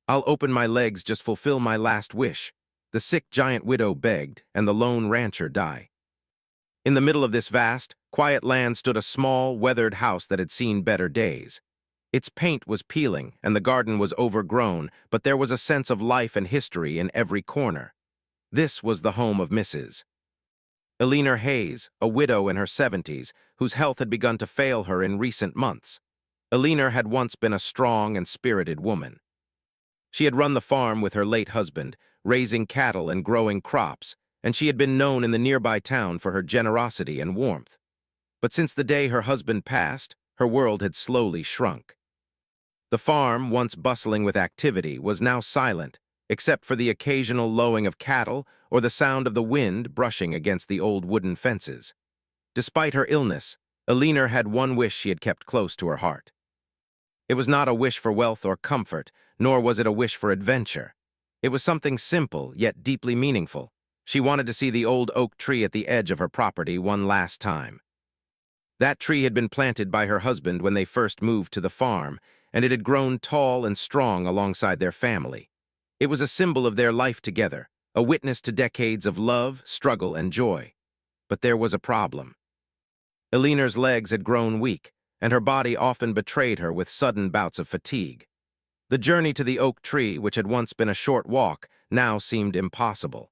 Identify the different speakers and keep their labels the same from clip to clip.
Speaker 1: I'll open my legs, just fulfill my last wish. The sick giant widow begged, and the lone rancher died. In the middle of this vast, quiet land stood a small, weathered house that had seen better days. Its paint was peeling, and the garden was overgrown, but there was a sense of life and history in every corner. This was the home of Mrs. Eleanor Hayes, a widow in her 70s, whose health had begun to fail her in recent months. Eleanor had once been a strong and spirited woman. She had run the farm with her late husband, raising cattle and growing crops, and she had been known in the nearby town for her generosity and warmth. But since the day her husband passed, her world had slowly shrunk. The farm, once bustling with activity, was now silent, except for the occasional lowing of cattle or the sound of the wind brushing against the old wooden fences. Despite her illness, Eleanor had one wish she had kept close to her heart. It was not a wish for wealth or comfort, nor was it a wish for adventure. It was something simple, yet deeply meaningful. She wanted to see the old oak tree at the edge of her property one last time. That tree had been planted by her husband when they first moved to the farm, and it had grown tall and strong alongside their family. It was a symbol of their life together, a witness to decades of love, struggle, and joy. But there was a problem. Eleanor's legs had grown weak, and her body often betrayed her with sudden bouts of fatigue. The journey to the oak tree, which had once been a short walk, now seemed impossible.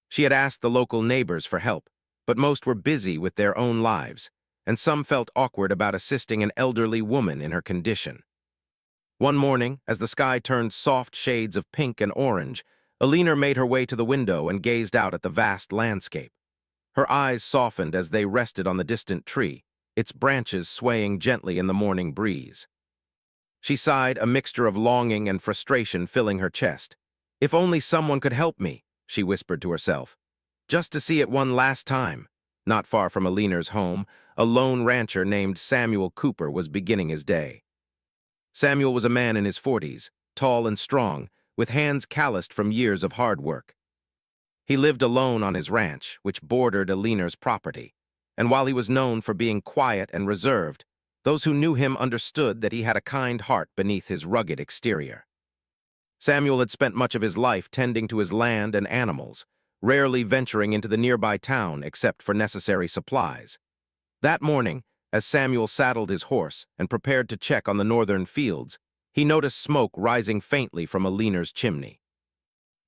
Speaker 1: She had asked the local neighbors for help, but most were busy with their own lives, and some felt awkward about assisting an elderly woman in her condition. One morning, as the sky turned soft shades of pink and orange, Eleanor made her way to the window and gazed out at the vast landscape. Her eyes softened as they rested on the distant tree, its branches swaying gently in the morning breeze. She sighed, a mixture of longing and frustration filling her chest. "If only someone could help me," she whispered to herself. "Just to see it one last time." Not far from Eleanor's home, a lone rancher named Samuel Cooper was beginning his day. Samuel was a man in his 40s, tall and strong, with hands calloused from years of hard work. He lived alone on his ranch, which bordered Eleanor's property, and while he was known for being quiet and reserved, those who knew him understood that he had a kind heart beneath his rugged exterior. Samuel had spent much of his life tending to his land and animals, rarely venturing into the nearby town except for necessary supplies. That morning, as Samuel saddled his horse and prepared to check on the northern fields, he noticed smoke rising faintly from Eleanor's chimney.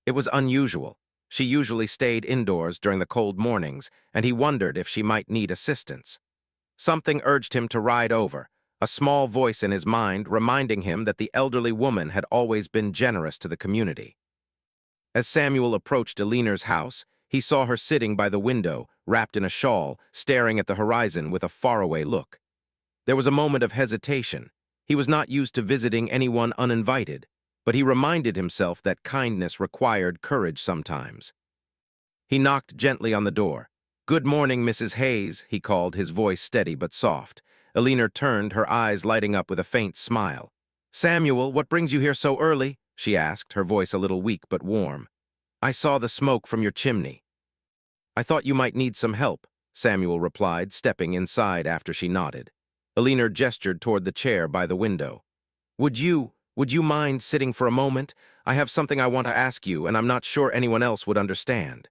Speaker 1: It was unusual. She usually stayed indoors during the cold mornings, and he wondered if she might need assistance. Something urged him to ride over, a small voice in his mind reminding him that the elderly woman had always been generous to the community. As Samuel approached Eleanor's house, he saw her sitting by the window, wrapped in a shawl, staring at the horizon with a faraway look. There was a moment of hesitation. He was not used to visiting anyone uninvited, but he reminded himself that kindness required courage sometimes. He knocked gently on the door. "Good morning, Mrs. Hayes," he called, his voice steady but soft. Eleanor turned, her eyes lighting up with a faint smile. "Samuel, what brings you here so early?" she asked, her voice a little weak but warm. "I saw the smoke from your chimney." "I thought you might need some help," Samuel replied, stepping inside after she nodded. Eleanor gestured toward the chair by the window. Would you mind sitting for a moment? I have something I want to ask you, and I'm not sure anyone else would understand."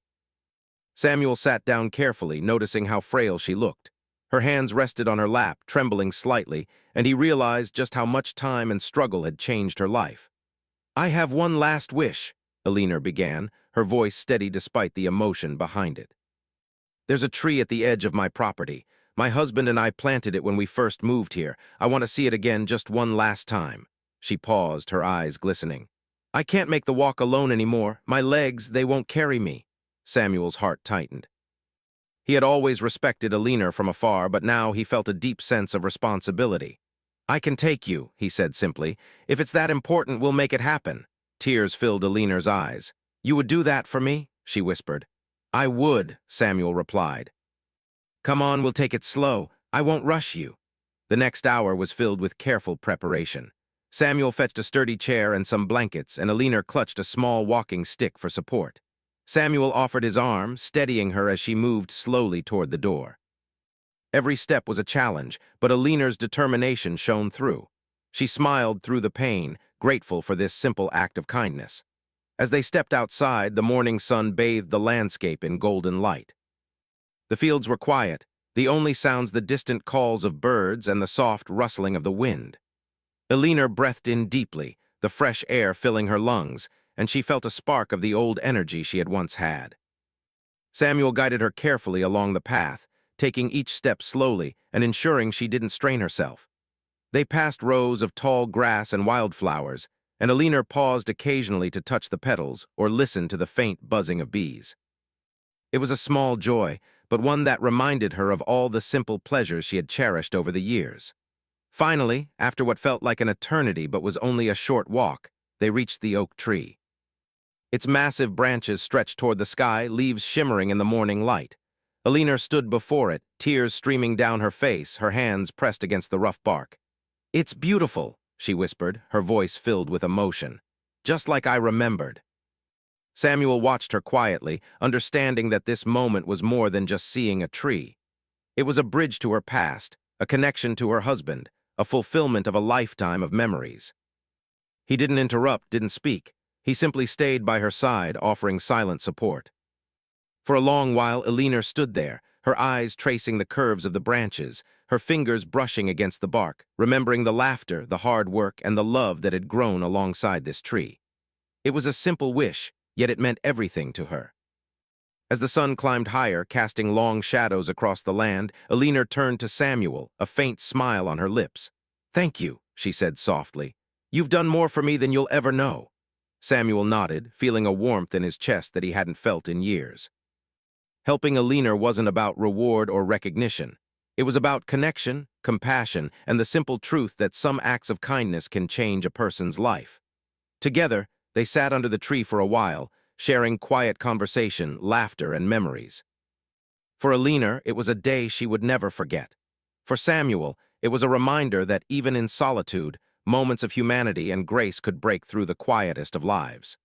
Speaker 1: Samuel sat down carefully, noticing how frail she looked. Her hands rested on her lap, trembling slightly, and he realized just how much time and struggle had changed her life. "I have one last wish," Eleanor began, her voice steady despite the emotion behind it. "There's a tree at the edge of my property. My husband and I planted it when we first moved here. I want to see it again just one last time." She paused, her eyes glistening. "I can't make the walk alone anymore. My legs, they won't carry me." Samuel's heart tightened. He had always respected Eleanor from afar, but now he felt a deep sense of responsibility. "I can take you," he said simply. "If it's that important, we'll make it happen." Tears filled Eleanor's eyes. "You would do that for me?" she whispered. "I would," Samuel replied. "Come on, we'll take it slow. I won't rush you." The next hour was filled with careful preparation. Samuel fetched a sturdy chair and some blankets, and Eleanor clutched a small walking stick for support. Samuel offered his arm, steadying her as she moved slowly toward the door. Every step was a challenge, but Eleanor's determination shone through. She smiled through the pain, grateful for this simple act of kindness. As they stepped outside, the morning sun bathed the landscape in golden light. The fields were quiet, the only sounds the distant calls of birds and the soft rustling of the wind. Elena breathed in deeply, the fresh air filling her lungs, and she felt a spark of the old energy she had once had. Samuel guided her carefully along the path, taking each step slowly and ensuring she didn't strain herself. They passed rows of tall grass and wildflowers, and Elena paused occasionally to touch the petals or listen to the faint buzzing of bees. It was a small joy, but one that reminded her of all the simple pleasures she had cherished over the years. Finally, after what felt like an eternity but was only a short walk, they reached the oak tree. Its massive branches stretched toward the sky, leaves shimmering in the morning light. Elena stood before it, tears streaming down her face, her hands pressed against the rough bark. "It's beautiful," she whispered, her voice filled with emotion. "Just like I remembered." Samuel watched her quietly, understanding that this moment was more than just seeing a tree. It was a bridge to her past, a connection to her husband, a fulfillment of a lifetime of memories. He didn't interrupt, didn't speak. He simply stayed by her side, offering silent support. For a long while, Elena stood there, her eyes tracing the curves of the branches, her fingers brushing against the bark, remembering the laughter, the hard work, and the love that had grown alongside this tree. It was a simple wish, yet it meant everything to her. As the sun climbed higher, casting long shadows across the land, Elena turned to Samuel, a faint smile on her lips. "Thank you," she said softly. "You've done more for me than you'll ever know." Samuel nodded, feeling a warmth in his chest that he hadn't felt in years. Helping Elena wasn't about reward or recognition. It was about connection, compassion, and the simple truth that some acts of kindness can change a person's life. Together, they sat under the tree for a while, sharing quiet conversation, laughter, and memories. For Elena, it was a day she would never forget. For Samuel, it was a reminder that even in solitude, moments of humanity and grace could break through the quietest of lives.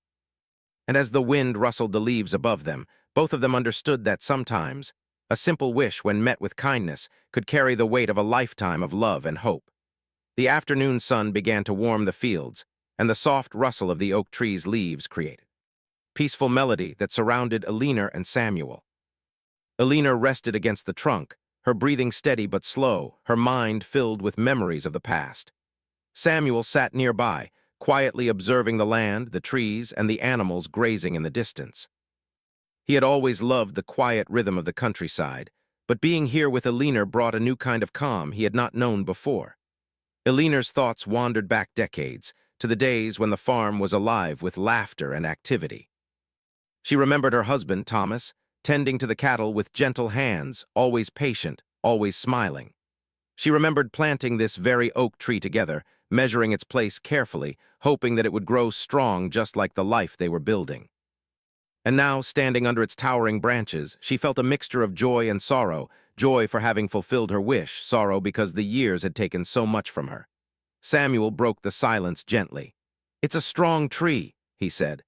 Speaker 1: And as the wind rustled the leaves above them, both of them understood that sometimes, a simple wish when met with kindness could carry the weight of a lifetime of love and hope. The afternoon sun began to warm the fields, and the soft rustle of the oak tree's leaves created peaceful melody that surrounded Elena and Samuel. Elena rested against the trunk, her breathing steady but slow, her mind filled with memories of the past. Samuel sat nearby, quietly observing the land, the trees, and the animals grazing in the distance. He had always loved the quiet rhythm of the countryside, but being here with Elena brought a new kind of calm he had not known before. Elena's thoughts wandered back decades, to the days when the farm was alive with laughter and activity. She remembered her husband, Thomas, tending to the cattle with gentle hands, always patient, always smiling. She remembered planting this very oak tree together, measuring its place carefully, hoping that it would grow strong just like the life they were building. And now, standing under its towering branches, she felt a mixture of joy and sorrow, joy for having fulfilled her wish, sorrow because the years had taken so much from her. Samuel broke the silence gently. "It's a strong tree," he said.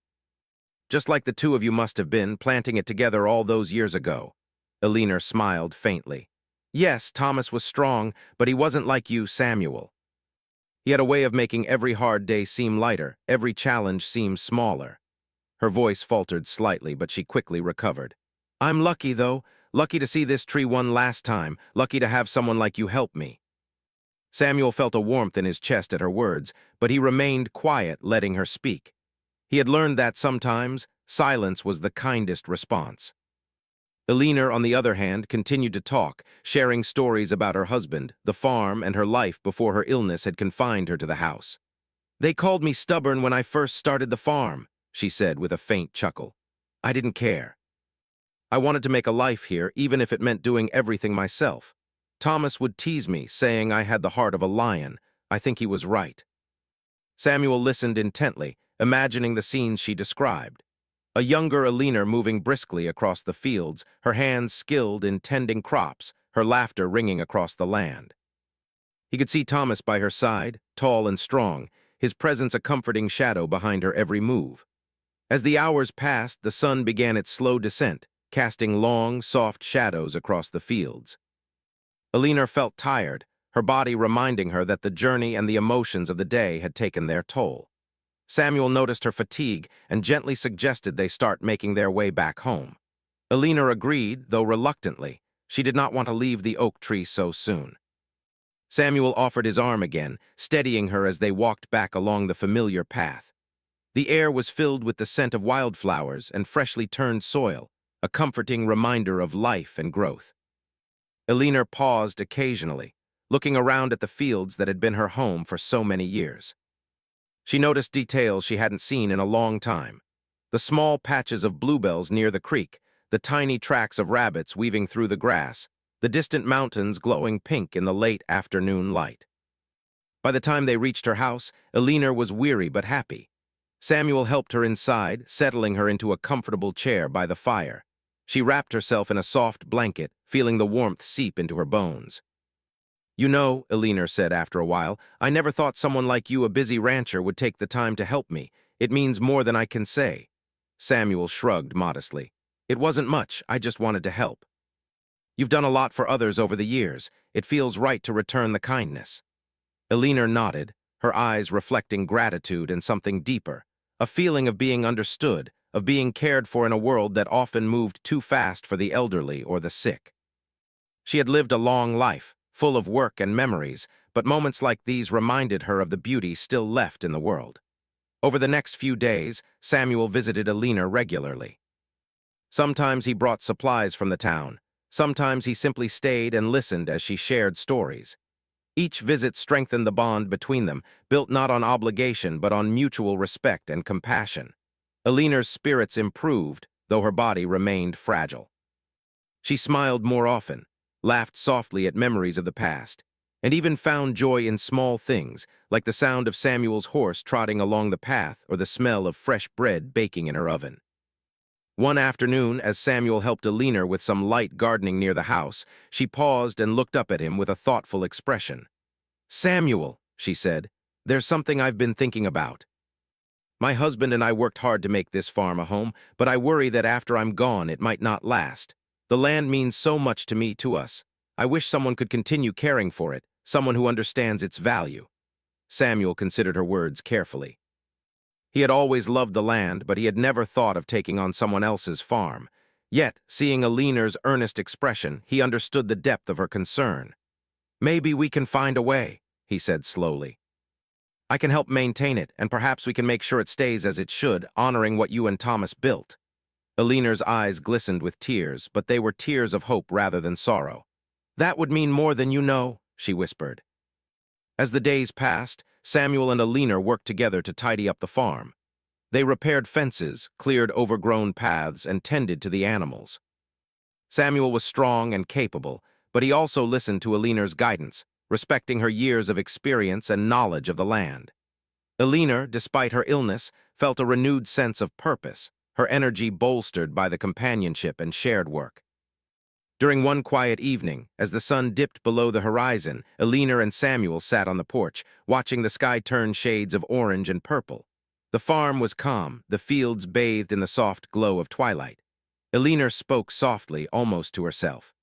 Speaker 1: "Just like the two of you must have been, planting it together all those years ago." Elena smiled faintly. "Yes, Thomas was strong, but he wasn't like you, Samuel. He had a way of making every hard day seem lighter, every challenge seem smaller." Her voice faltered slightly, but she quickly recovered. "I'm lucky, though, lucky to see this tree one last time, lucky to have someone like you help me." Samuel felt a warmth in his chest at her words, but he remained quiet, letting her speak. He had learned that sometimes silence was the kindest response. Elena, on the other hand, continued to talk, sharing stories about her husband, the farm, and her life before her illness had confined her to the house. "They called me stubborn when I first started the farm," she said with a faint chuckle. "I didn't care. I wanted to make a life here, even if it meant doing everything myself. Thomas would tease me, saying I had the heart of a lion. I think he was right." Samuel listened intently, imagining the scenes she described. A younger Elena moving briskly across the fields, her hands skilled in tending crops, her laughter ringing across the land. He could see Thomas by her side, tall and strong, his presence a comforting shadow behind her every move. As the hours passed, the sun began its slow descent, casting long, soft shadows across the fields. Elena felt tired, her body reminding her that the journey and the emotions of the day had taken their toll. Samuel noticed her fatigue and gently suggested they start making their way back home. Alina agreed, though reluctantly. She did not want to leave the oak tree so soon. Samuel offered his arm again, steadying her as they walked back along the familiar path. The air was filled with the scent of wildflowers and freshly turned soil, a comforting reminder of life and growth. Alina paused occasionally, looking around at the fields that had been her home for so many years. She noticed details she hadn't seen in a long time. The small patches of bluebells near the creek, the tiny tracks of rabbits weaving through the grass, the distant mountains glowing pink in the late afternoon light. By the time they reached her house, Alina was weary but happy. Samuel helped her inside, settling her into a comfortable chair by the fire. She wrapped herself in a soft blanket, feeling the warmth seep into her bones. "You know," Alina said after a while, "I never thought someone like you, a busy rancher, would take the time to help me. It means more than I can say." Samuel shrugged modestly. "It wasn't much, I just wanted to help." "You've done a lot for others over the years. It feels right to return the kindness." Alina nodded, her eyes reflecting gratitude and something deeper, a feeling of being understood, of being cared for in a world that often moved too fast for the elderly or the sick. She had lived a long life, full of work and memories, but moments like these reminded her of the beauty still left in the world. Over the next few days, Samuel visited Alina regularly. Sometimes he brought supplies from the town. Sometimes he simply stayed and listened as she shared stories. Each visit strengthened the bond between them, built not on obligation but on mutual respect and compassion. Alina's spirits improved, though her body remained fragile. She smiled more often, laughed softly at memories of the past, and even found joy in small things, like the sound of Samuel's horse trotting along the path or the smell of fresh bread baking in her oven. One afternoon, as Samuel helped Alina with some light gardening near the house, she paused and looked up at him with a thoughtful expression. "Samuel," she said, "there's something I've been thinking about. My husband and I worked hard to make this farm a home, but I worry that after I'm gone it might not last. The land means so much to us. I wish someone could continue caring for it, someone who understands its value." Samuel considered her words carefully. He had always loved the land, but he had never thought of taking on someone else's farm. Yet, seeing Alina's earnest expression, he understood the depth of her concern. "Maybe we can find a way," he said slowly. "I can help maintain it, and perhaps we can make sure it stays as it should, honoring what you and Thomas built." Alina's eyes glistened with tears, but they were tears of hope rather than sorrow. "That would mean more than you know," she whispered. As the days passed, Samuel and Alina worked together to tidy up the farm. They repaired fences, cleared overgrown paths, and tended to the animals. Samuel was strong and capable, but he also listened to Alina's guidance, respecting her years of experience and knowledge of the land. Alina, despite her illness, felt a renewed sense of purpose, her energy bolstered by the companionship and shared work. During one quiet evening, as the sun dipped below the horizon, Alina and Samuel sat on the porch, watching the sky turn shades of orange and purple. The farm was calm, the fields bathed in the soft glow of twilight. Alina spoke softly, almost to herself.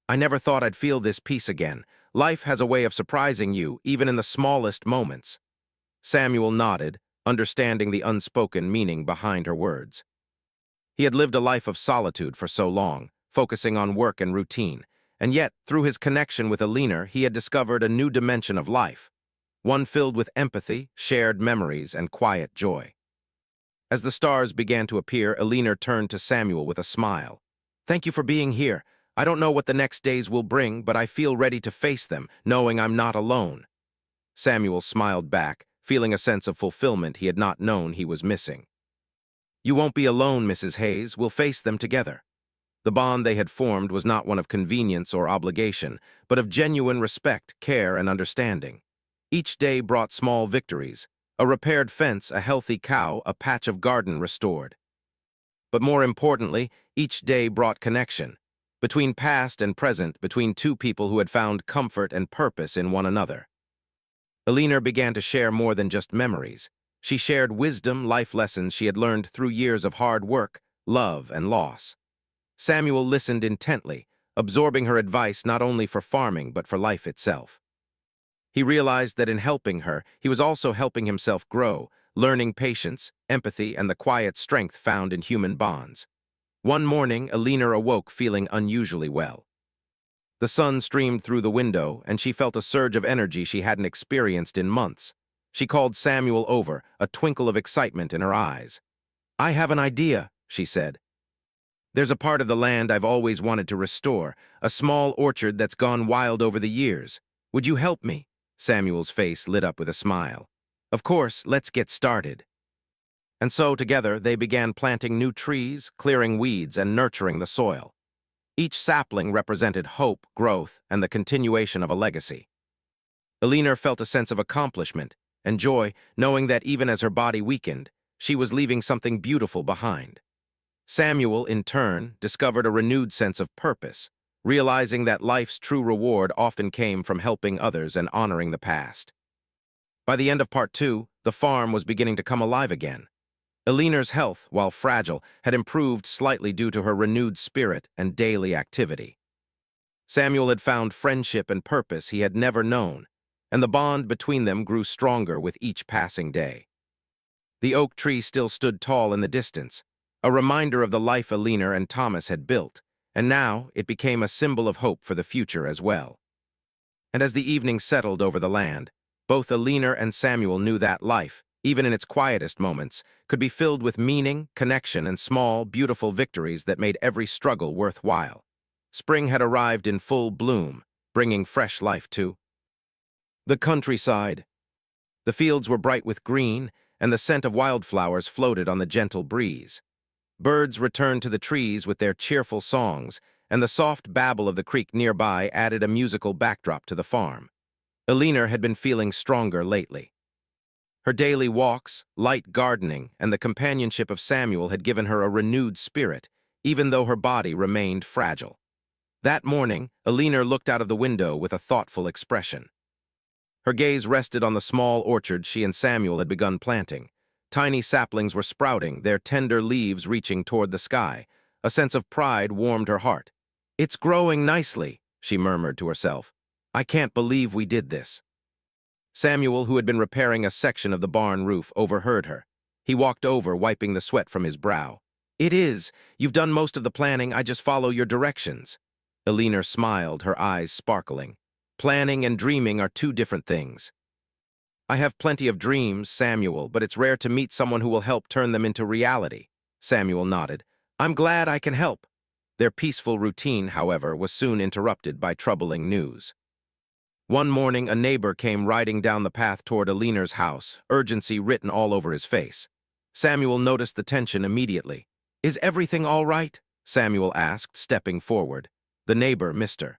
Speaker 1: "I never thought I'd feel this peace again. Life has a way of surprising you, even in the smallest moments." Samuel nodded, understanding the unspoken meaning behind her words. He had lived a life of solitude for so long, focusing on work and routine, and yet, through his connection with Alina, he had discovered a new dimension of life, one filled with empathy, shared memories, and quiet joy. As the stars began to appear, Alina turned to Samuel with a smile. "Thank you for being here. I don't know what the next days will bring, but I feel ready to face them, knowing I'm not alone." Samuel smiled back, feeling a sense of fulfillment he had not known he was missing. "You won't be alone, Mrs. Hayes. We'll face them together." The bond they had formed was not one of convenience or obligation, but of genuine respect, care, and understanding. Each day brought small victories: a repaired fence, a healthy cow, a patch of garden restored. But more importantly, each day brought connection, between past and present, between two people who had found comfort and purpose in one another. Alina began to share more than just memories. She shared wisdom, life lessons she had learned through years of hard work, love, and loss. Samuel listened intently, absorbing her advice not only for farming but for life itself. He realized that in helping her, he was also helping himself grow, learning patience, empathy, and the quiet strength found in human bonds. One morning, Alina awoke feeling unusually well. The sun streamed through the window, and she felt a surge of energy she hadn't experienced in months. She called Samuel over, a twinkle of excitement in her eyes. "I have an idea," she said. "There's a part of the land I've always wanted to restore, a small orchard that's gone wild over the years. Would you help me?" Samuel's face lit up with a smile. "Of course, let's get started." And so, together, they began planting new trees, clearing weeds, and nurturing the soil. Each sapling represented hope, growth, and the continuation of a legacy. Alina felt a sense of accomplishment and joy, knowing that even as her body weakened, she was leaving something beautiful behind. Samuel, in turn, discovered a renewed sense of purpose, realizing that life's true reward often came from helping others and honoring the past. By the end of part 2, the farm was beginning to come alive again. Alina's health, while fragile, had improved slightly due to her renewed spirit and daily activity. Samuel had found friendship and purpose he had never known, and the bond between them grew stronger with each passing day. The oak tree still stood tall in the distance, a reminder of the life Alina and Thomas had built, and now it became a symbol of hope for the future as well. And as the evening settled over the land, both Alina and Samuel knew that life, even in its quietest moments, could be filled with meaning, connection, and small, beautiful victories that made every struggle worthwhile. Spring had arrived in full bloom, bringing fresh life to the countryside. The fields were bright with green, and the scent of wildflowers floated on the gentle breeze. Birds returned to the trees with their cheerful songs, and the soft babble of the creek nearby added a musical backdrop to the farm. Alina had been feeling stronger lately. Her daily walks, light gardening, and the companionship of Samuel had given her a renewed spirit, even though her body remained fragile. That morning, Alina looked out of the window with a thoughtful expression. Her gaze rested on the small orchard she and Samuel had begun planting. Tiny saplings were sprouting, their tender leaves reaching toward the sky. A sense of pride warmed her heart. "It's growing nicely," she murmured to herself. "I can't believe we did this." Samuel, who had been repairing a section of the barn roof, overheard her. He walked over, wiping the sweat from his brow. "It is. You've done most of the planning. I just follow your directions." Alina smiled, her eyes sparkling. "Planning and dreaming are two different things." "I have plenty of dreams, Samuel, but it's rare to meet someone who will help turn them into reality." Samuel nodded. "I'm glad I can help." Their peaceful routine, however, was soon interrupted by troubling news. One morning, a neighbor came riding down the path toward Alina's house, urgency written all over his face. Samuel noticed the tension immediately. "Is everything all right?" Samuel asked, stepping forward. The neighbor, Mr.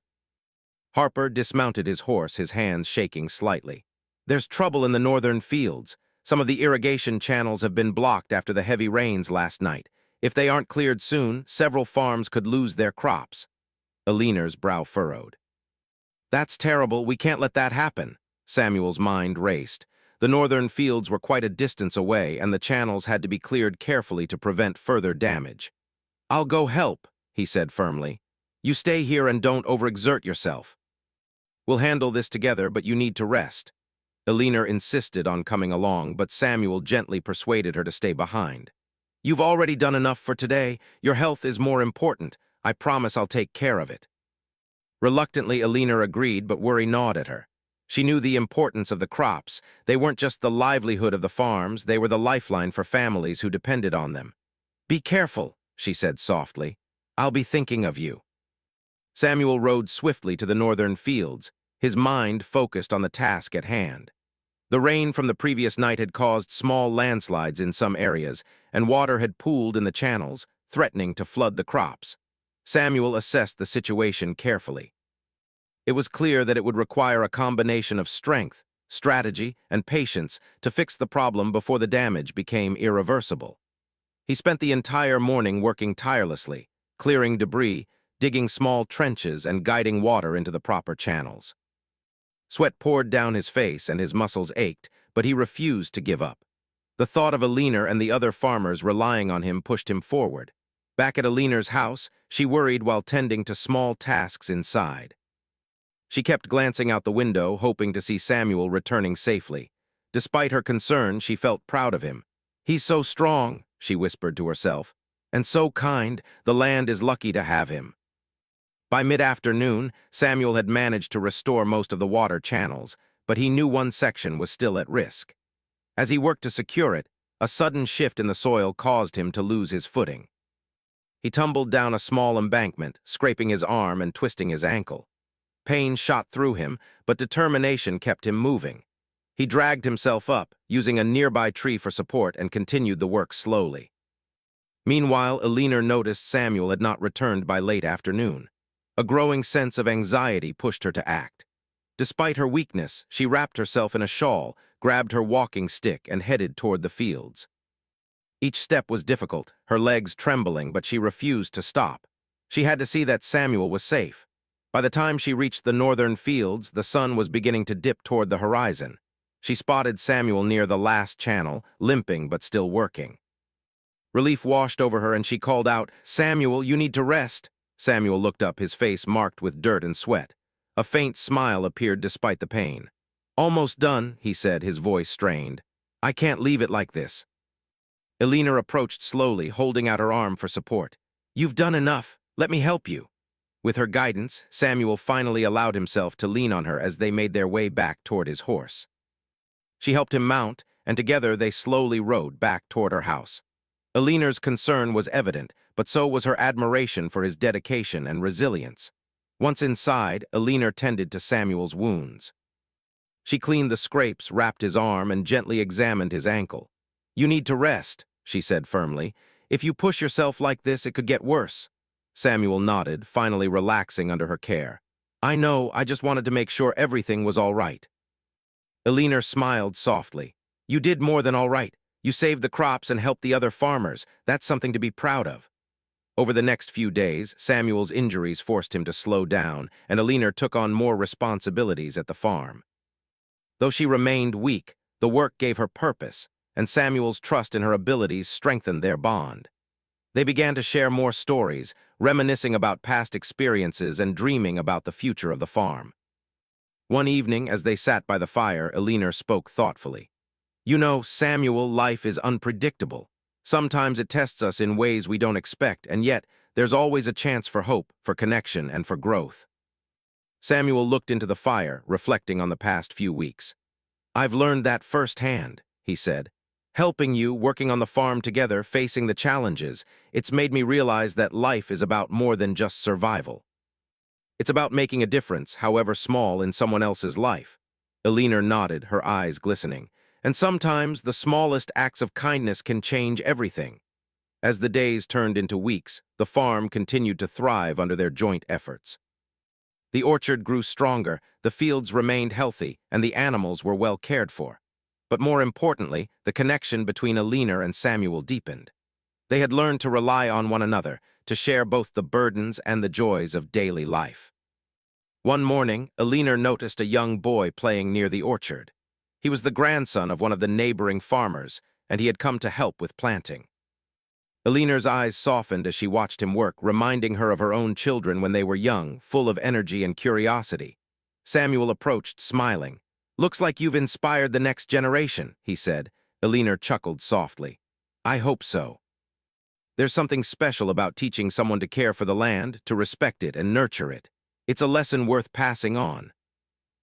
Speaker 1: Harper, dismounted his horse, his hands shaking slightly. "There's trouble in the northern fields. Some of the irrigation channels have been blocked after the heavy rains last night. If they aren't cleared soon, several farms could lose their crops." Alina's brow furrowed. "That's terrible. We can't let that happen." Samuel's mind raced. The northern fields were quite a distance away, and the channels had to be cleared carefully to prevent further damage. "I'll go help," he said firmly. "You stay here and don't overexert yourself. We'll handle this together, but you need to rest." Alina insisted on coming along, but Samuel gently persuaded her to stay behind. "You've already done enough for today. Your health is more important. I promise I'll take care of it." Reluctantly, Alina agreed, but worry gnawed at her. She knew the importance of the crops. They weren't just the livelihood of the farms, they were the lifeline for families who depended on them. "Be careful," she said softly. "I'll be thinking of you." Samuel rode swiftly to the northern fields, his mind focused on the task at hand. The rain from the previous night had caused small landslides in some areas, and water had pooled in the channels, threatening to flood the crops. Samuel assessed the situation carefully. It was clear that it would require a combination of strength, strategy, and patience to fix the problem before the damage became irreversible. He spent the entire morning working tirelessly, clearing debris, digging small trenches, and guiding water into the proper channels. Sweat poured down his face and his muscles ached, but he refused to give up. The thought of Alina and the other farmers relying on him pushed him forward. Back at Alina's house, she worried while tending to small tasks inside. She kept glancing out the window, hoping to see Samuel returning safely. Despite her concern, she felt proud of him. "He's so strong," she whispered to herself, "and so kind. The land is lucky to have him." By mid-afternoon, Samuel had managed to restore most of the water channels, but he knew one section was still at risk. As he worked to secure it, a sudden shift in the soil caused him to lose his footing. He tumbled down a small embankment, scraping his arm and twisting his ankle. Pain shot through him, but determination kept him moving. He dragged himself up, using a nearby tree for support, and continued the work slowly. Meanwhile, Elena noticed Samuel had not returned by late afternoon. A growing sense of anxiety pushed her to act. Despite her weakness, she wrapped herself in a shawl, grabbed her walking stick, and headed toward the fields. Each step was difficult, her legs trembling, but she refused to stop. She had to see that Samuel was safe. By the time she reached the northern fields, the sun was beginning to dip toward the horizon. She spotted Samuel near the last channel, limping but still working. Relief washed over her and she called out, "Samuel, you need to rest." Samuel looked up, his face marked with dirt and sweat. A faint smile appeared despite the pain. "Almost done," he said, his voice strained. "I can't leave it like this." Elena approached slowly, holding out her arm for support. "You've done enough. Let me help you." With her guidance, Samuel finally allowed himself to lean on her as they made their way back toward his horse. She helped him mount, and together they slowly rode back toward her house. Elena's concern was evident, but so was her admiration for his dedication and resilience. Once inside, Elena tended to Samuel's wounds. She cleaned the scrapes, wrapped his arm, and gently examined his ankle. "You need to rest," she said firmly. "If you push yourself like this, it could get worse." Samuel nodded, finally relaxing under her care. "I know, I just wanted to make sure everything was all right." Elena smiled softly. "You did more than all right. You saved the crops and helped the other farmers. That's something to be proud of." Over the next few days, Samuel's injuries forced him to slow down, and Elena took on more responsibilities at the farm. Though she remained weak, the work gave her purpose, and Samuel's trust in her abilities strengthened their bond. They began to share more stories, reminiscing about past experiences and dreaming about the future of the farm. One evening, as they sat by the fire, Elena spoke thoughtfully. "You know, Samuel, life is unpredictable. Sometimes it tests us in ways we don't expect, and yet there's always a chance for hope, for connection, and for growth." Samuel looked into the fire, reflecting on the past few weeks. "I've learned that firsthand," he said. "Helping you, working on the farm together, facing the challenges, it's made me realize that life is about more than just survival. It's about making a difference, however small, in someone else's life." Elena nodded, her eyes glistening. "And sometimes the smallest acts of kindness can change everything." As the days turned into weeks, the farm continued to thrive under their joint efforts. The orchard grew stronger, the fields remained healthy, and the animals were well cared for. But more importantly, the connection between Elena and Samuel deepened. They had learned to rely on one another, to share both the burdens and the joys of daily life. One morning, Elena noticed a young boy playing near the orchard. He was the grandson of one of the neighboring farmers, and he had come to help with planting. Elena's eyes softened as she watched him work, reminding her of her own children when they were young, full of energy and curiosity. Samuel approached, smiling. "Looks like you've inspired the next generation," he said. Elena chuckled softly. "I hope so. There's something special about teaching someone to care for the land, to respect it and nurture it. It's a lesson worth passing on."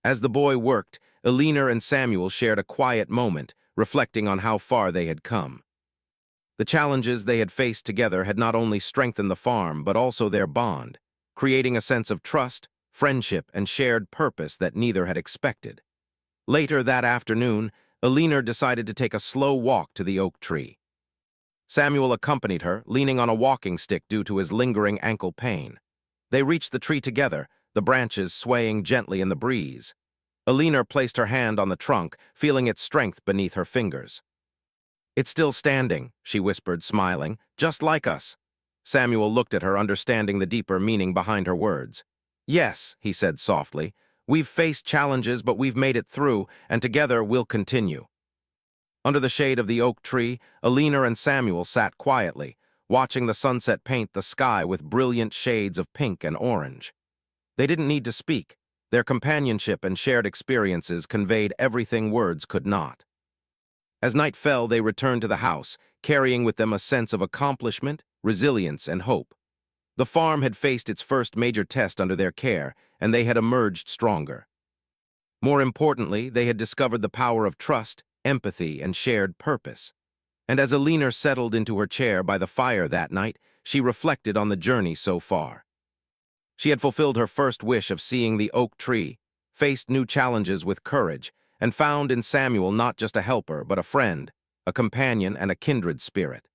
Speaker 1: As the boy worked, Elena and Samuel shared a quiet moment, reflecting on how far they had come. The challenges they had faced together had not only strengthened the farm, but also their bond, creating a sense of trust, friendship, and shared purpose that neither had expected. Later that afternoon, Elena decided to take a slow walk to the oak tree. Samuel accompanied her, leaning on a walking stick due to his lingering ankle pain. They reached the tree together, the branches swaying gently in the breeze. Elena placed her hand on the trunk, feeling its strength beneath her fingers. "It's still standing," she whispered, smiling, "just like us." Samuel looked at her, understanding the deeper meaning behind her words. "Yes," he said softly, "we've faced challenges, but we've made it through, and together we'll continue." Under the shade of the oak tree, Elena and Samuel sat quietly, watching the sunset paint the sky with brilliant shades of pink and orange. They didn't need to speak. Their companionship and shared experiences conveyed everything words could not. As night fell, they returned to the house, carrying with them a sense of accomplishment, resilience, and hope. The farm had faced its first major test under their care, and they had emerged stronger. More importantly, they had discovered the power of trust, empathy, and shared purpose. And as Alina settled into her chair by the fire that night, she reflected on the journey so far. She had fulfilled her first wish of seeing the oak tree, faced new challenges with courage, and found in Samuel not just a helper, but a friend, a companion, and a kindred spirit.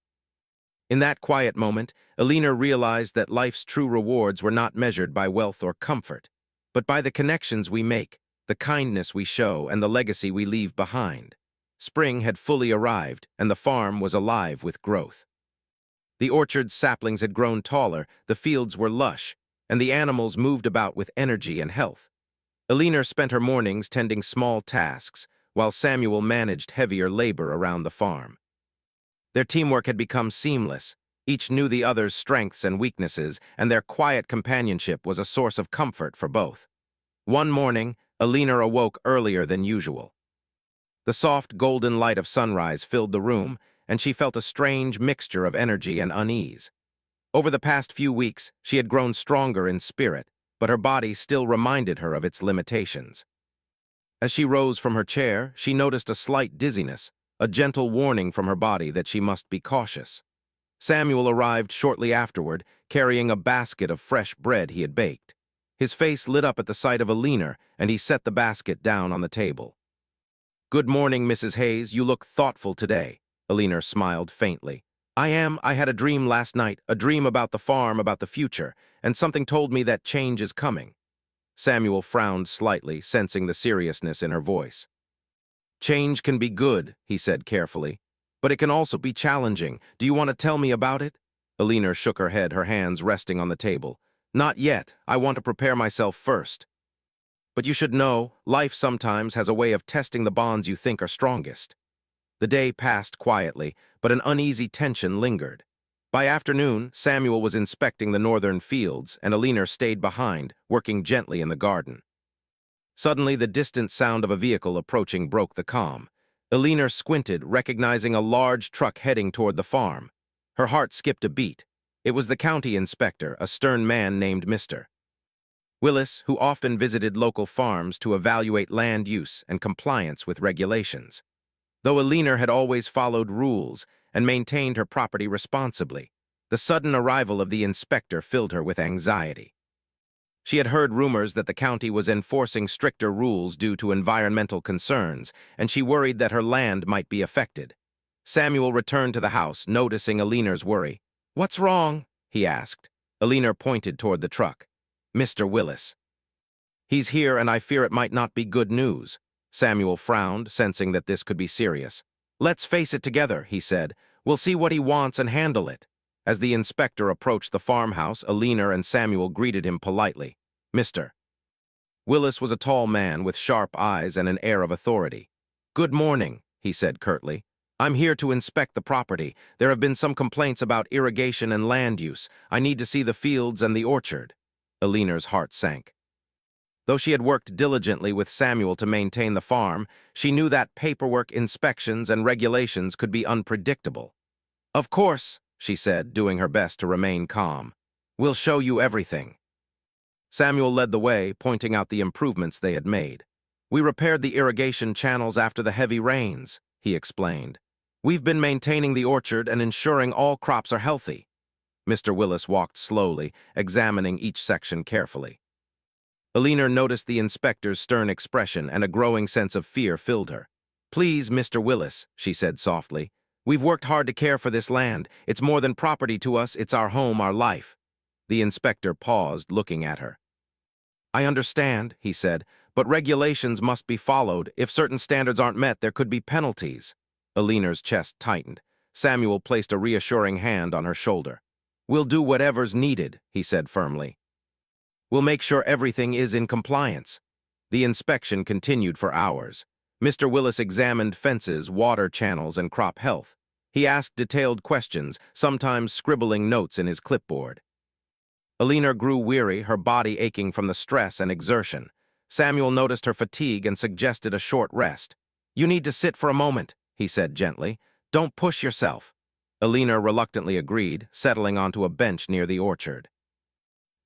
Speaker 1: In that quiet moment, Alina realized that life's true rewards were not measured by wealth or comfort, but by the connections we make, the kindness we show, and the legacy we leave behind. Spring had fully arrived, and the farm was alive with growth. The orchard's saplings had grown taller, the fields were lush, and the animals moved about with energy and health. Alina spent her mornings tending small tasks, while Samuel managed heavier labor around the farm. Their teamwork had become seamless. Each knew the other's strengths and weaknesses, and their quiet companionship was a source of comfort for both. One morning, Alina awoke earlier than usual. The soft, golden light of sunrise filled the room, and she felt a strange mixture of energy and unease. Over the past few weeks, she had grown stronger in spirit, but her body still reminded her of its limitations. As she rose from her chair, she noticed a slight dizziness, a gentle warning from her body that she must be cautious. Samuel arrived shortly afterward, carrying a basket of fresh bread he had baked. His face lit up at the sight of Alina, and he set the basket down on the table. "Good morning, Mrs. Hayes. You look thoughtful today." Alina smiled faintly. I had a dream last night, a dream about the farm, about the future, and something told me that change is coming." Samuel frowned slightly, sensing the seriousness in her voice. "Change can be good," he said carefully, "but it can also be challenging. Do you want to tell me about it?" Alina shook her head, her hands resting on the table. "Not yet. I want to prepare myself first. But you should know, life sometimes has a way of testing the bonds you think are strongest." The day passed quietly, but an uneasy tension lingered. By afternoon, Samuel was inspecting the northern fields, and Alina stayed behind, working gently in the garden. Suddenly, the distant sound of a vehicle approaching broke the calm. Alina squinted, recognizing a large truck heading toward the farm. Her heart skipped a beat. It was the county inspector, a stern man named Mr. Willis, who often visited local farms to evaluate land use and compliance with regulations. Though Alina had always followed rules and maintained her property responsibly, the sudden arrival of the inspector filled her with anxiety. She had heard rumors that the county was enforcing stricter rules due to environmental concerns, and she worried that her land might be affected. Samuel returned to the house, noticing Alina's worry. "What's wrong?" he asked. Alina pointed toward the truck. "Mr. Willis. He's here, and I fear it might not be good news." Samuel frowned, sensing that this could be serious. "Let's face it together," he said. "We'll see what he wants and handle it." As the inspector approached the farmhouse, Alina and Samuel greeted him politely. "Mr. Willis was a tall man with sharp eyes and an air of authority. "Good morning," he said curtly. "I'm here to inspect the property. There have been some complaints about irrigation and land use. I need to see the fields and the orchard." Alina's heart sank. Though she had worked diligently with Samuel to maintain the farm, she knew that paperwork, inspections, and regulations could be unpredictable. "Of course," she said, doing her best to remain calm. "We'll show you everything." Samuel led the way, pointing out the improvements they had made. "We repaired the irrigation channels after the heavy rains," he explained. "We've been maintaining the orchard and ensuring all crops are healthy." Mr. Willis walked slowly, examining each section carefully. Alina noticed the inspector's stern expression, and a growing sense of fear filled her. "Please, Mr. Willis," she said softly. "We've worked hard to care for this land. It's more than property to us, it's our home, our life." The inspector paused, looking at her. "I understand," he said, "but regulations must be followed. If certain standards aren't met, there could be penalties." Alina's chest tightened. Samuel placed a reassuring hand on her shoulder. "We'll do whatever's needed," he said firmly. "We'll make sure everything is in compliance." The inspection continued for hours. Mr. Willis examined fences, water channels, and crop health. He asked detailed questions, sometimes scribbling notes in his clipboard. Alina grew weary, her body aching from the stress and exertion. Samuel noticed her fatigue and suggested a short rest. "You need to sit for a moment," he said gently. "Don't push yourself." Alina reluctantly agreed, settling onto a bench near the orchard.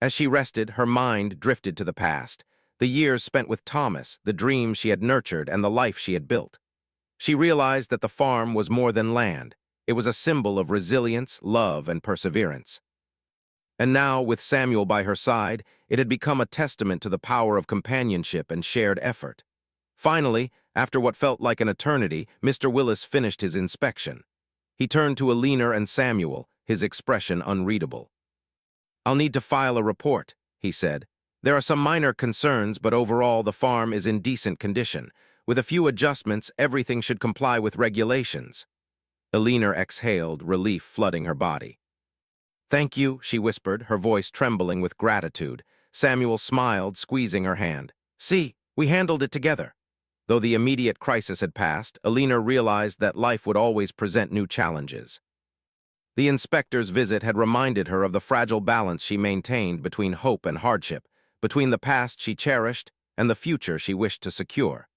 Speaker 1: As she rested, her mind drifted to the past, the years spent with Thomas, the dreams she had nurtured, and the life she had built. She realized that the farm was more than land. It was a symbol of resilience, love, and perseverance. And now, with Samuel by her side, it had become a testament to the power of companionship and shared effort. Finally, after what felt like an eternity, Mr. Willis finished his inspection. He turned to Alina and Samuel, his expression unreadable. "I'll need to file a report," he said. "There are some minor concerns, but overall the farm is in decent condition. With a few adjustments, everything should comply with regulations." Alina exhaled, relief flooding her body. "Thank you," she whispered, her voice trembling with gratitude. Samuel smiled, squeezing her hand. "See, we handled it together." Though the immediate crisis had passed, Alina realized that life would always present new challenges. The inspector's visit had reminded her of the fragile balance she maintained between hope and hardship, between the past she cherished and the future she wished to secure.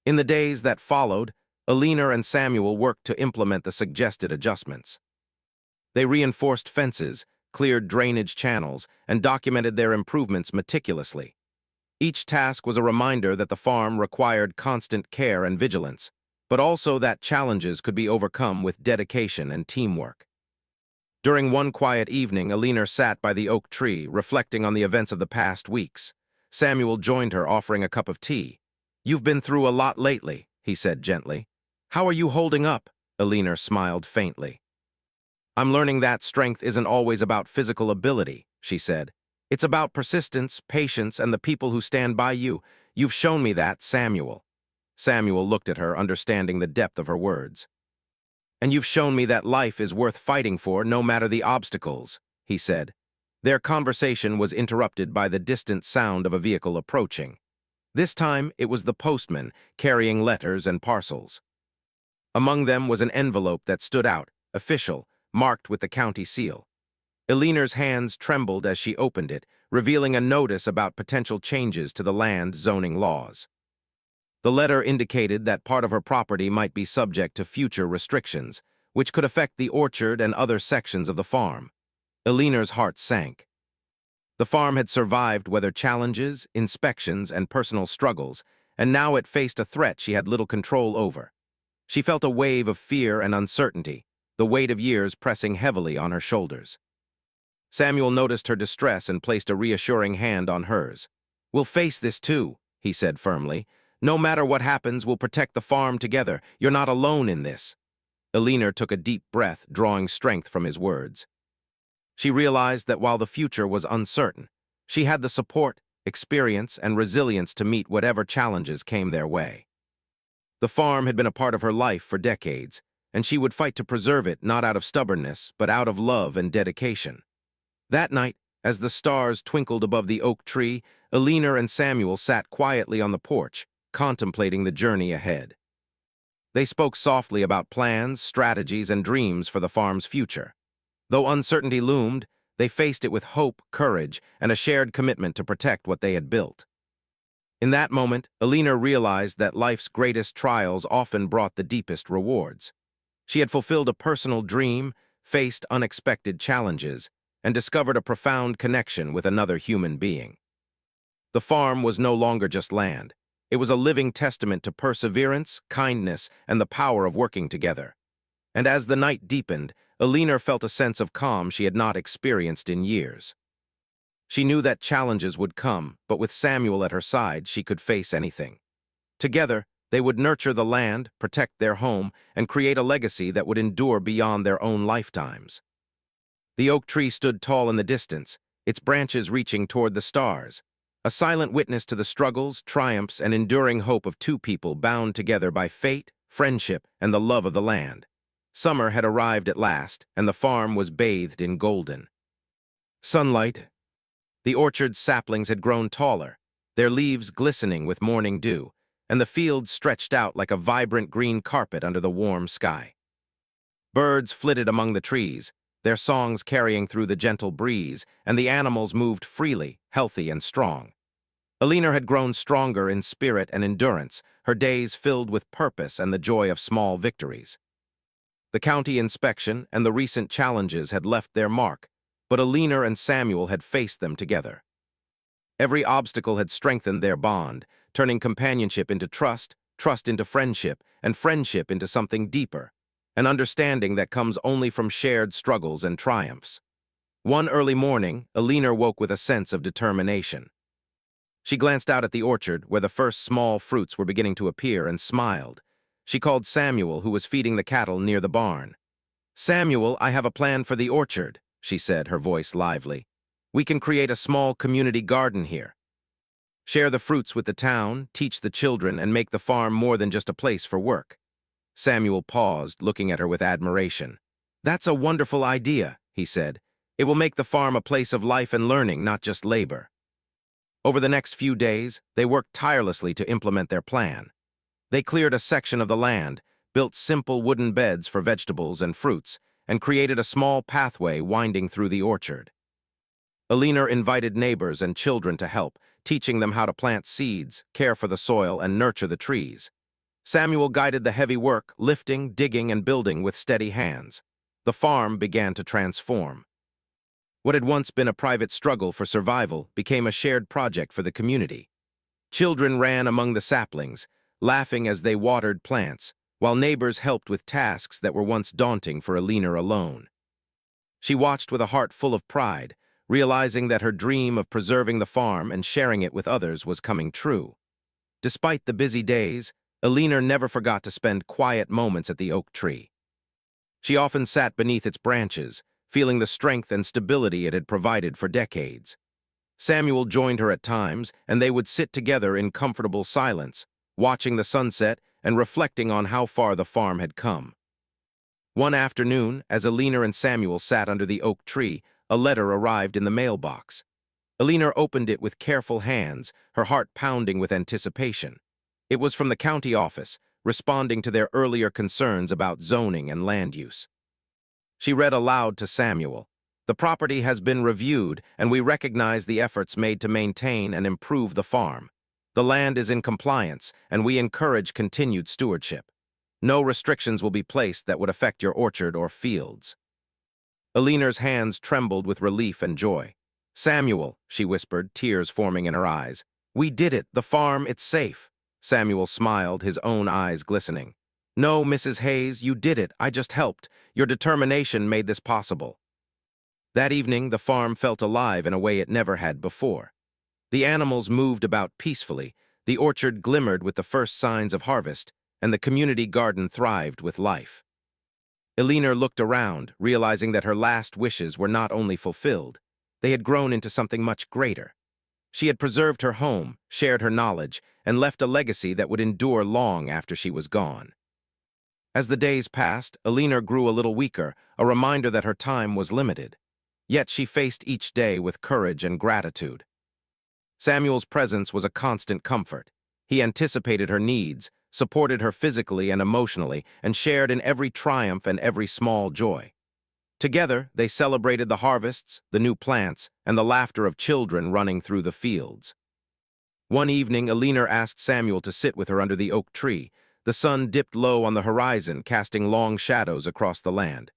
Speaker 1: In the days that followed, Alina and Samuel worked to implement the suggested adjustments. They reinforced fences, cleared drainage channels, and documented their improvements meticulously. Each task was a reminder that the farm required constant care and vigilance, but also that challenges could be overcome with dedication and teamwork. During one quiet evening, Alina sat by the oak tree, reflecting on the events of the past weeks. Samuel joined her, offering a cup of tea. "You've been through a lot lately," he said gently. "How are you holding up?" Alina smiled faintly. "I'm learning that strength isn't always about physical ability," she said. "It's about persistence, patience, and the people who stand by you. You've shown me that, Samuel." Samuel looked at her, understanding the depth of her words. "And you've shown me that life is worth fighting for, no matter the obstacles," he said. Their conversation was interrupted by the distant sound of a vehicle approaching. This time, it was the postman, carrying letters and parcels. Among them was an envelope that stood out, official, marked with the county seal. Alina's hands trembled as she opened it, revealing a notice about potential changes to the land zoning laws. The letter indicated that part of her property might be subject to future restrictions, which could affect the orchard and other sections of the farm. Alina's heart sank. The farm had survived weather challenges, inspections, and personal struggles, and now it faced a threat she had little control over. She felt a wave of fear and uncertainty, the weight of years pressing heavily on her shoulders. Samuel noticed her distress and placed a reassuring hand on hers. "We'll face this too," he said firmly. "No matter what happens, we'll protect the farm together. You're not alone in this." Alina took a deep breath, drawing strength from his words. She realized that while the future was uncertain, she had the support, experience, and resilience to meet whatever challenges came their way. The farm had been a part of her life for decades, and she would fight to preserve it not out of stubbornness, but out of love and dedication. That night, as the stars twinkled above the oak tree, Alina and Samuel sat quietly on the porch, contemplating the journey ahead. They spoke softly about plans, strategies, and dreams for the farm's future. Though uncertainty loomed, they faced it with hope, courage, and a shared commitment to protect what they had built. In that moment, Alina realized that life's greatest trials often brought the deepest rewards. She had fulfilled a personal dream, faced unexpected challenges, and discovered a profound connection with another human being. The farm was no longer just land. It was a living testament to perseverance, kindness, and the power of working together. And as the night deepened, Alina felt a sense of calm she had not experienced in years. She knew that challenges would come, but with Samuel at her side, she could face anything. Together, they would nurture the land, protect their home, and create a legacy that would endure beyond their own lifetimes. The oak tree stood tall in the distance, its branches reaching toward the stars, a silent witness to the struggles, triumphs, and enduring hope of two people bound together by fate, friendship, and the love of the land. Summer had arrived at last, and the farm was bathed in golden sunlight. The orchard's saplings had grown taller, their leaves glistening with morning dew, and the fields stretched out like a vibrant green carpet under the warm sky. Birds flitted among the trees, their songs carrying through the gentle breeze, and the animals moved freely, healthy and strong. Alina had grown stronger in spirit and endurance, her days filled with purpose and the joy of small victories. The county inspection and the recent challenges had left their mark, but Alina and Samuel had faced them together. Every obstacle had strengthened their bond, turning companionship into trust, trust into friendship, and friendship into something deeper, an understanding that comes only from shared struggles and triumphs. One early morning, Alina woke with a sense of determination. She glanced out at the orchard, where the first small fruits were beginning to appear, and smiled. She called Samuel, who was feeding the cattle near the barn. "Samuel, I have a plan for the orchard," she said, her voice lively. "We can create a small community garden here. Share the fruits with the town, teach the children, and make the farm more than just a place for work." Samuel paused, looking at her with admiration. "That's a wonderful idea," he said. "It will make the farm a place of life and learning, not just labor." Over the next few days, they worked tirelessly to implement their plan. They cleared a section of the land, built simple wooden beds for vegetables and fruits, and created a small pathway winding through the orchard. Alina invited neighbors and children to help, teaching them how to plant seeds, care for the soil, and nurture the trees. Samuel guided the heavy work, lifting, digging, and building with steady hands. The farm began to transform. What had once been a private struggle for survival became a shared project for the community. Children ran among the saplings, laughing as they watered plants, while neighbors helped with tasks that were once daunting for Alina alone. She watched with a heart full of pride, realizing that her dream of preserving the farm and sharing it with others was coming true. Despite the busy days, Alina never forgot to spend quiet moments at the oak tree. She often sat beneath its branches, feeling the strength and stability it had provided for decades. Samuel joined her at times, and they would sit together in comfortable silence, watching the sunset and reflecting on how far the farm had come. One afternoon, as Alina and Samuel sat under the oak tree, a letter arrived in the mailbox. Alina opened it with careful hands, her heart pounding with anticipation. It was from the county office, responding to their earlier concerns about zoning and land use. She read aloud to Samuel. "The property has been reviewed, and we recognize the efforts made to maintain and improve the farm. The land is in compliance, and we encourage continued stewardship. No restrictions will be placed that would affect your orchard or fields." Alina's hands trembled with relief and joy. "Samuel," she whispered, tears forming in her eyes. "We did it. The farm, it's safe." Samuel smiled, his own eyes glistening. "No, Mrs. Hayes, you did it. I just helped. Your determination made this possible." That evening, the farm felt alive in a way it never had before. The animals moved about peacefully, the orchard glimmered with the first signs of harvest, and the community garden thrived with life. Alina looked around, realizing that her last wishes were not only fulfilled, they had grown into something much greater. She had preserved her home, shared her knowledge, and left a legacy that would endure long after she was gone. As the days passed, Alina grew a little weaker, a reminder that her time was limited. Yet she faced each day with courage and gratitude. Samuel's presence was a constant comfort. He anticipated her needs, supported her physically and emotionally, and shared in every triumph and every small joy. Together, they celebrated the harvests, the new plants, and the laughter of children running through the fields. One evening, Alina asked Samuel to sit with her under the oak tree. The sun dipped low on the horizon, casting long shadows across the land.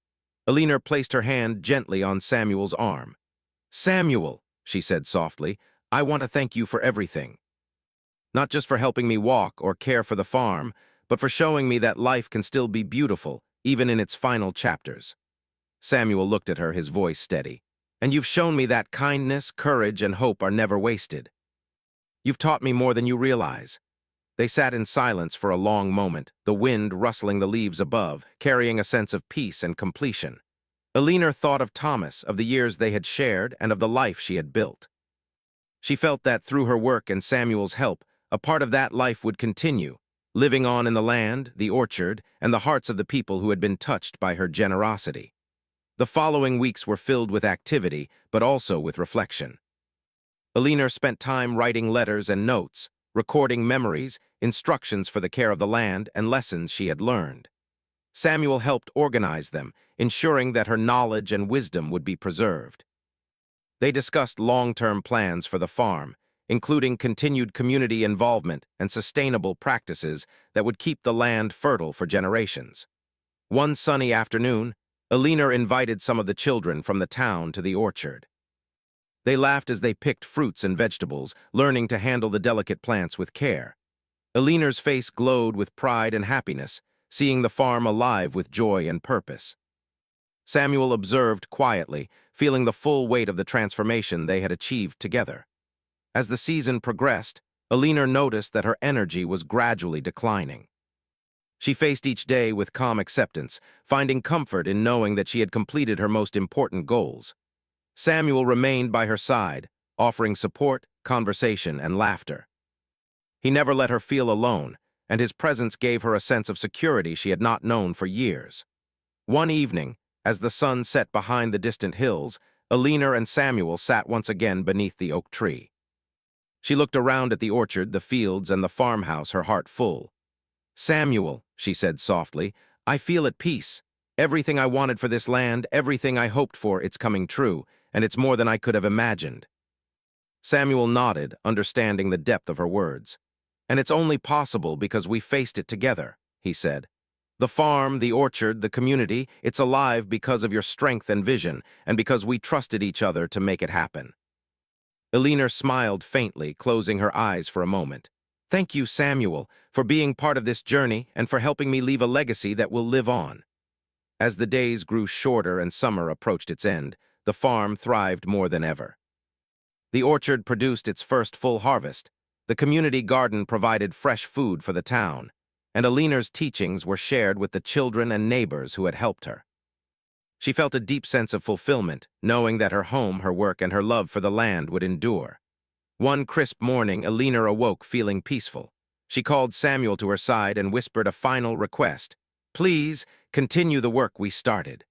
Speaker 1: Alina placed her hand gently on Samuel's arm. "Samuel," she said softly, "I want to thank you for everything. Not just for helping me walk or care for the farm, but for showing me that life can still be beautiful, even in its final chapters." Samuel looked at her, his voice steady. "And you've shown me that kindness, courage, and hope are never wasted. You've taught me more than you realize." They sat in silence for a long moment, the wind rustling the leaves above, carrying a sense of peace and completion. Alina thought of Thomas, of the years they had shared, and of the life she had built. She felt that through her work and Samuel's help, a part of that life would continue, living on in the land, the orchard, and the hearts of the people who had been touched by her generosity. The following weeks were filled with activity, but also with reflection. Alina spent time writing letters and notes, recording memories, instructions for the care of the land, and lessons she had learned. Samuel helped organize them, ensuring that her knowledge and wisdom would be preserved. They discussed long-term plans for the farm, including continued community involvement and sustainable practices that would keep the land fertile for generations. One sunny afternoon, Alina invited some of the children from the town to the orchard. They laughed as they picked fruits and vegetables, learning to handle the delicate plants with care. Alina's face glowed with pride and happiness, seeing the farm alive with joy and purpose. Samuel observed quietly, feeling the full weight of the transformation they had achieved together. As the season progressed, Alina noticed that her energy was gradually declining. She faced each day with calm acceptance, finding comfort in knowing that she had completed her most important goals. Samuel remained by her side, offering support, conversation, and laughter. He never let her feel alone, and his presence gave her a sense of security she had not known for years. One evening, as the sun set behind the distant hills, Alina and Samuel sat once again beneath the oak tree. She looked around at the orchard, the fields, and the farmhouse, her heart full. "Samuel," she said softly, "I feel at peace. Everything I wanted for this land, everything I hoped for, it's coming true, and it's more than I could have imagined." Samuel nodded, understanding the depth of her words. "And it's only possible because we faced it together," he said. "The farm, the orchard, the community, it's alive because of your strength and vision, and because we trusted each other to make it happen." Alina smiled faintly, closing her eyes for a moment. "Thank you, Samuel, for being part of this journey and for helping me leave a legacy that will live on." As the days grew shorter and summer approached its end, the farm thrived more than ever. The orchard produced its first full harvest, the community garden provided fresh food for the town, and Alina's teachings were shared with the children and neighbors who had helped her. She felt a deep sense of fulfillment, knowing that her home, her work, and her love for the land would endure. One crisp morning, Alina awoke feeling peaceful. She called Samuel to her side and whispered a final request. "Please, continue the work we started.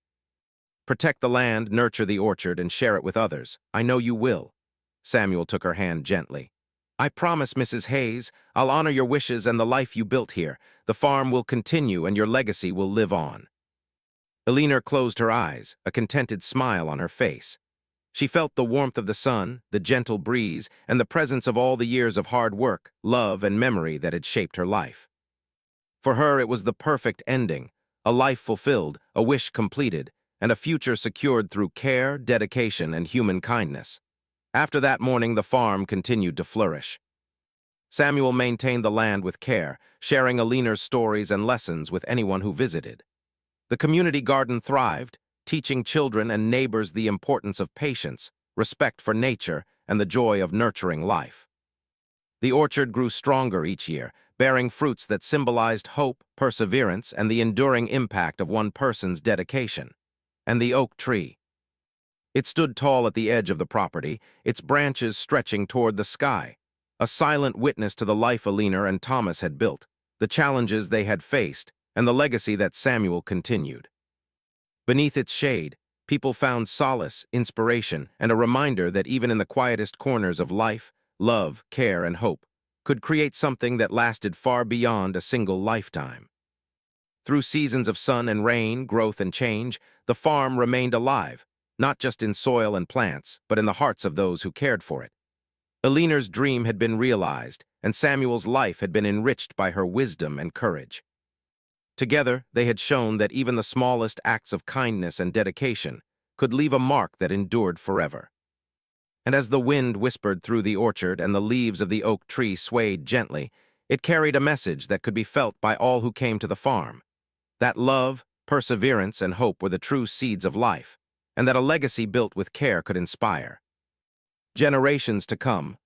Speaker 1: Protect the land, nurture the orchard, and share it with others. I know you will." Samuel took her hand gently. "I promise, Mrs. Hayes, I'll honor your wishes and the life you built here. The farm will continue and your legacy will live on." Alina closed her eyes, a contented smile on her face. She felt the warmth of the sun, the gentle breeze, and the presence of all the years of hard work, love, and memory that had shaped her life. For her, it was the perfect ending, a life fulfilled, a wish completed, and a future secured through care, dedication, and human kindness. After that morning, the farm continued to flourish. Samuel maintained the land with care, sharing Alina's stories and lessons with anyone who visited. The community garden thrived, teaching children and neighbors the importance of patience, respect for nature, and the joy of nurturing life. The orchard grew stronger each year, bearing fruits that symbolized hope, perseverance, and the enduring impact of one person's dedication. And the oak tree. It stood tall at the edge of the property, its branches stretching toward the sky, a silent witness to the life Alina and Thomas had built, the challenges they had faced, and the legacy that Samuel continued. Beneath its shade, people found solace, inspiration, and a reminder that even in the quietest corners of life, love, care, and hope could create something that lasted far beyond a single lifetime. Through seasons of sun and rain, growth and change, the farm remained alive, not just in soil and plants, but in the hearts of those who cared for it. Alina's dream had been realized, and Samuel's life had been enriched by her wisdom and courage. Together, they had shown that even the smallest acts of kindness and dedication could leave a mark that endured forever. And as the wind whispered through the orchard and the leaves of the oak tree swayed gently, it carried a message that could be felt by all who came to the farm. That love, perseverance, and hope were the true seeds of life, and that a legacy built with care could inspire generations to come,